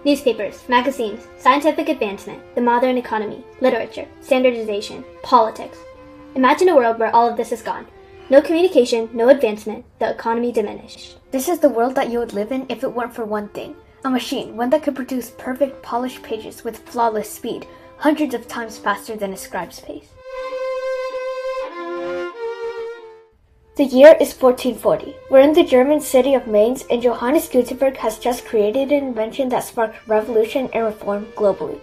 newspapers, magazines, scientific advancement, the modern economy, literature, standardization, politics. Imagine a world where all of this is gone. No communication, no advancement, the economy diminished. This is the world that you would live in if it weren't for one thing. A machine, one that could produce perfect, polished pages with flawless speed, hundreds of times faster than a scribe's pace. The year is 1440. We're in the German city of Mainz, and Johannes Gutenberg has just created an invention that sparked revolution and reform globally.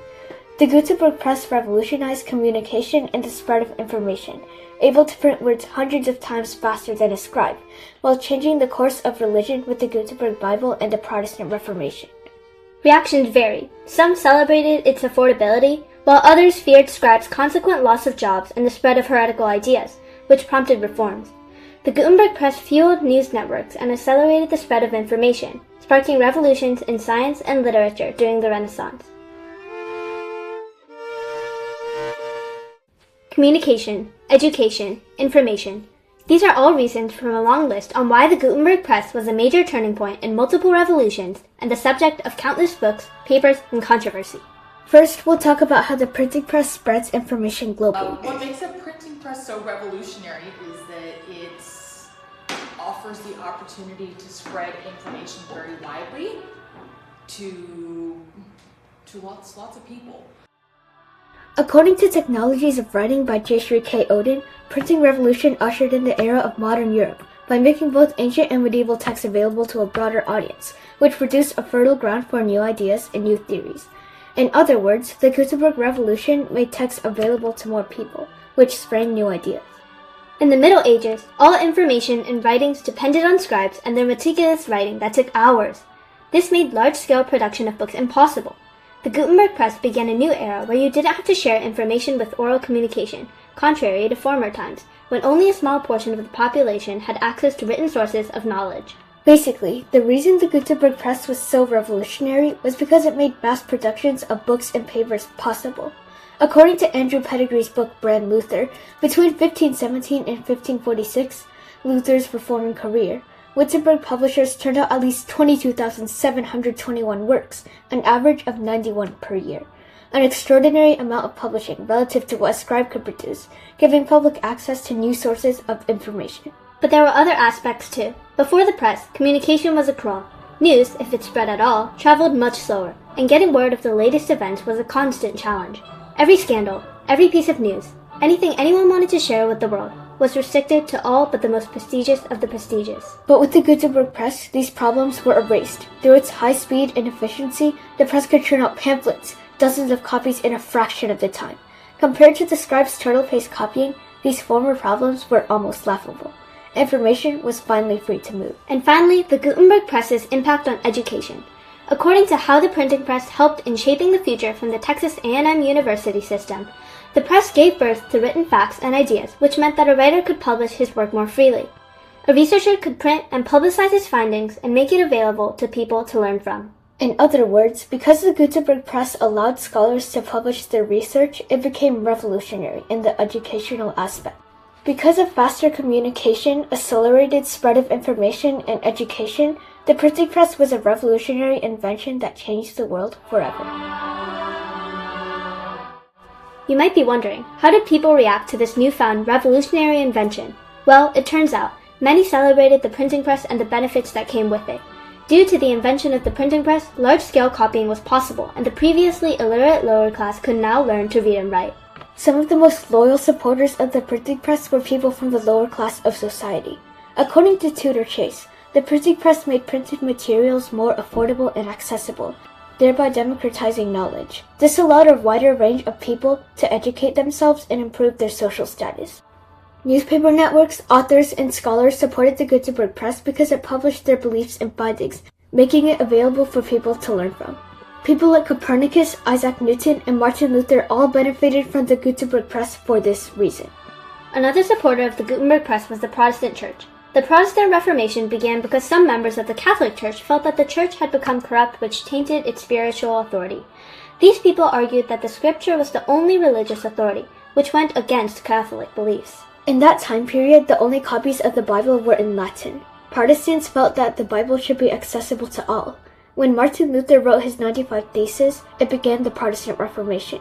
The Gutenberg press revolutionized communication and the spread of information, able to print words hundreds of times faster than a scribe, while changing the course of religion with the Gutenberg Bible and the Protestant Reformation. Reactions varied. Some celebrated its affordability, while others feared scribes' consequent loss of jobs and the spread of heretical ideas, which prompted reforms. The Gutenberg press fueled news networks and accelerated the spread of information, sparking revolutions in science and literature during the Renaissance. Communication, education, information. These are all reasons from a long list on why the Gutenberg press was a major turning point in multiple revolutions and the subject of countless books, papers, and controversy. First, we'll talk about how the printing press spreads information globally. What makes a printing press so revolutionary is that it offers the opportunity to spread information very widely to lots of people. According to Technologies of Writing by J. K. Odin, printing revolution ushered in the era of modern Europe by making both ancient and medieval texts available to a broader audience, which produced a fertile ground for new ideas and new theories. In other words, the Gutenberg Revolution made text available to more people, which sprang new ideas. In the Middle Ages, all information and writings depended on scribes and their meticulous writing that took hours. This made large-scale production of books impossible. The Gutenberg press began a new era where you didn't have to share information with oral communication, contrary to former times, when only a small portion of the population had access to written sources of knowledge. Basically, the reason the Gutenberg press was so revolutionary was because it made mass productions of books and papers possible. According to Andrew Pettigree's book Brand Luther, between 1517 and 1546, Luther's reforming career, Gutenberg publishers turned out at least 22,721 works, an average of 91 per year. An extraordinary amount of publishing relative to what a scribe could produce, giving public access to new sources of information. But there were other aspects too. Before the press, communication was a crawl. News, if it spread at all, traveled much slower, and getting word of the latest events was a constant challenge. Every scandal, every piece of news, anything anyone wanted to share with the world, was restricted to all but the most prestigious of the prestigious. But with the Gutenberg press, these problems were erased. Through its high speed and efficiency, the press could churn out pamphlets, dozens of copies in a fraction of the time. Compared to the scribe's turtle-paced copying, these former problems were almost laughable. Information was finally free to move. And finally, the Gutenberg press's impact on education. According to how the printing press helped in shaping the future from the Texas A&M University system, the press gave birth to written facts and ideas, which meant that a writer could publish his work more freely. A researcher could print and publicize his findings and make it available to people to learn from. In other words, because the Gutenberg press allowed scholars to publish their research, it became revolutionary in the educational aspect. Because of faster communication, accelerated spread of information, and education, the printing press was a revolutionary invention that changed the world forever. You might be wondering, how did people react to this newfound revolutionary invention? Well, it turns out, many celebrated the printing press and the benefits that came with it. Due to the invention of the printing press, large-scale copying was possible, and the previously illiterate lower class could now learn to read and write. Some of the most loyal supporters of the printing press were people from the lower class of society. According to Tudor Chase, the printing press made printed materials more affordable and accessible, thereby democratizing knowledge. This allowed a wider range of people to educate themselves and improve their social status. Newspaper networks, authors, and scholars supported the Gutenberg press because it published their beliefs and findings, making it available for people to learn from. People like Copernicus, Isaac Newton, and Martin Luther all benefited from the Gutenberg press for this reason. Another supporter of the Gutenberg press was the Protestant Church. The Protestant Reformation began because some members of the Catholic Church felt that the Church had become corrupt, which tainted its spiritual authority. These people argued that the Scripture was the only religious authority, which went against Catholic beliefs. In that time period, the only copies of the Bible were in Latin. Protestants felt that the Bible should be accessible to all. When Martin Luther wrote his 95 Theses, it began the Protestant Reformation.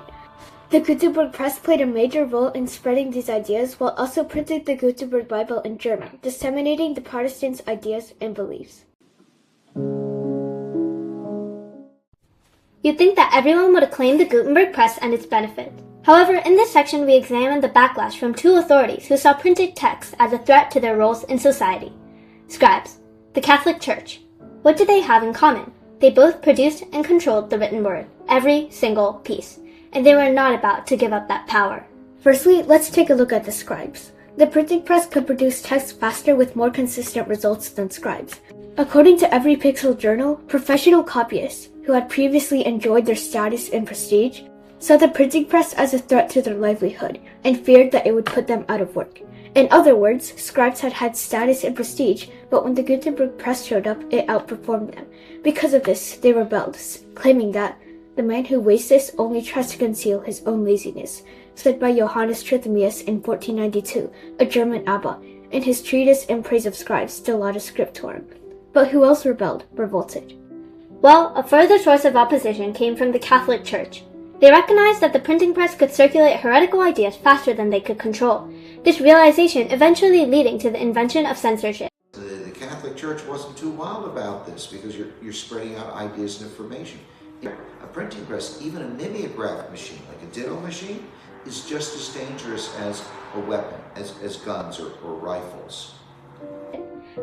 The Gutenberg Press played a major role in spreading these ideas while also printing the Gutenberg Bible in German, disseminating the Protestants' ideas and beliefs. You'd think that everyone would acclaim the Gutenberg Press and its benefits. However, in this section we examine the backlash from two authorities who saw printed text as a threat to their roles in society. Scribes, the Catholic Church. What did they have in common? They both produced and controlled the written word, every single piece, and they were not about to give up that power. Firstly, let's take a look at the scribes. The printing press could produce text faster with more consistent results than scribes. According to Every Pixel Journal, professional copyists, who had previously enjoyed their status and prestige, saw the printing press as a threat to their livelihood and feared that it would put them out of work. In other words, scribes had had status and prestige, but when the Gutenberg Press showed up, it outperformed them. Because of this, they rebelled, claiming that the man who wastes this only tries to conceal his own laziness, said by Johannes Trithemius in 1492, a German abbot, in his treatise in praise of scribes, De Laude Scriptorum. But who else revolted? Well, a further source of opposition came from the Catholic Church. They recognized that the printing press could circulate heretical ideas faster than they could control, this realization eventually leading to the invention of censorship. The Catholic Church wasn't too wild about this because you're spreading out ideas and information. A printing press, even a mimeograph machine, like a ditto machine, is just as dangerous as a weapon, as guns or rifles.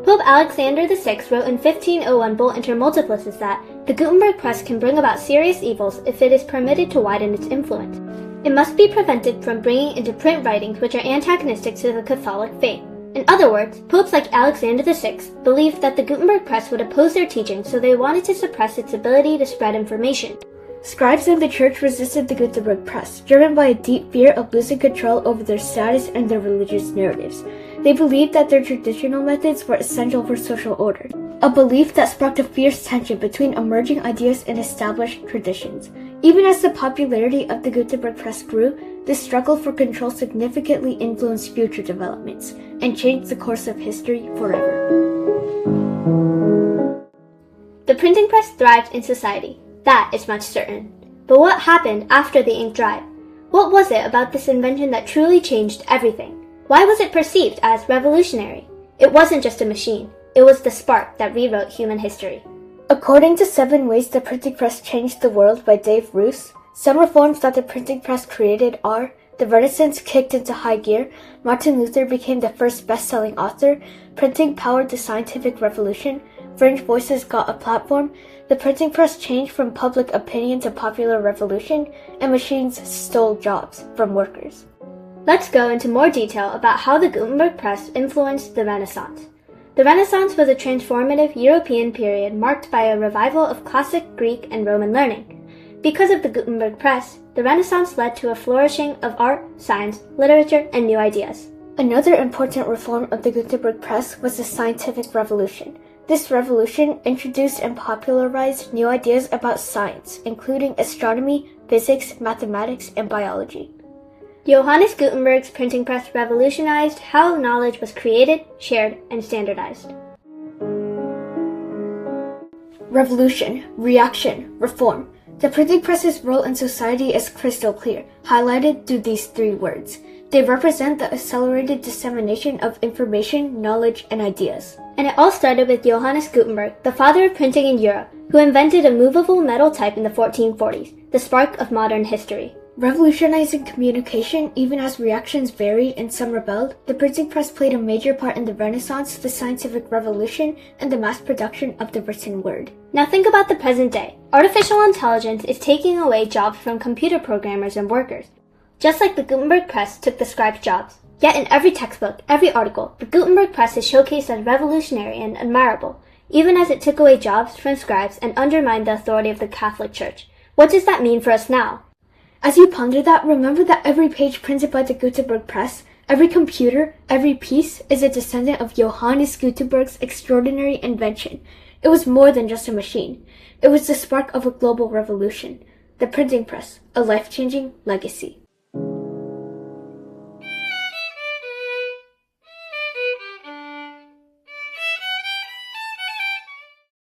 Pope Alexander VI wrote in 1501 Bull Inter Multiplicis that the Gutenberg Press can bring about serious evils if it is permitted to widen its influence. It must be prevented from bringing into print writings which are antagonistic to the Catholic faith. In other words, popes like Alexander VI believed that the Gutenberg Press would oppose their teaching, so they wanted to suppress its ability to spread information. Scribes in the church resisted the Gutenberg Press, driven by a deep fear of losing control over their status and their religious narratives. They believed that their traditional methods were essential for social order, a belief that sparked a fierce tension between emerging ideas and established traditions. Even as the popularity of the Gutenberg Press grew, this struggle for control significantly influenced future developments and changed the course of history forever. The printing press thrived in society. That is much certain. But what happened after the ink dried? What was it about this invention that truly changed everything? Why was it perceived as revolutionary? It wasn't just a machine. It was the spark that rewrote human history. According to 7 Ways the Printing Press Changed the World by Dave Roos, some reforms that the printing press created are: the Renaissance kicked into high gear, Martin Luther became the first best-selling author, printing powered the scientific revolution, fringe voices got a platform, the printing press changed from public opinion to popular revolution, and machines stole jobs from workers. Let's go into more detail about how the Gutenberg Press influenced the Renaissance. The Renaissance was a transformative European period marked by a revival of classic Greek and Roman learning. Because of the Gutenberg Press, the Renaissance led to a flourishing of art, science, literature, and new ideas. Another important reform of the Gutenberg Press was the scientific revolution. This revolution introduced and popularized new ideas about science, including astronomy, physics, mathematics, and biology. Johannes Gutenberg's printing press revolutionized how knowledge was created, shared, and standardized. Revolution, reaction, reform. The printing press's role in society is crystal clear, highlighted through these 3 words. They represent the accelerated dissemination of information, knowledge, and ideas. And it all started with Johannes Gutenberg, the father of printing in Europe, who invented a movable metal type in the 1440s, the spark of modern history. Revolutionizing communication, even as reactions varied and some rebelled, the printing press played a major part in the Renaissance, the scientific revolution, and the mass production of the written word. Now think about the present day. Artificial intelligence is taking away jobs from computer programmers and workers, just like the Gutenberg Press took the scribe's jobs. Yet in every textbook, every article, the Gutenberg Press is showcased as revolutionary and admirable, even as it took away jobs from scribes and undermined the authority of the Catholic Church. What does that mean for us now? As you ponder that, remember that every page printed by the Gutenberg Press, every computer, every piece, is a descendant of Johannes Gutenberg's extraordinary invention. It was more than just a machine. It was the spark of a global revolution. The printing press, a life-changing legacy.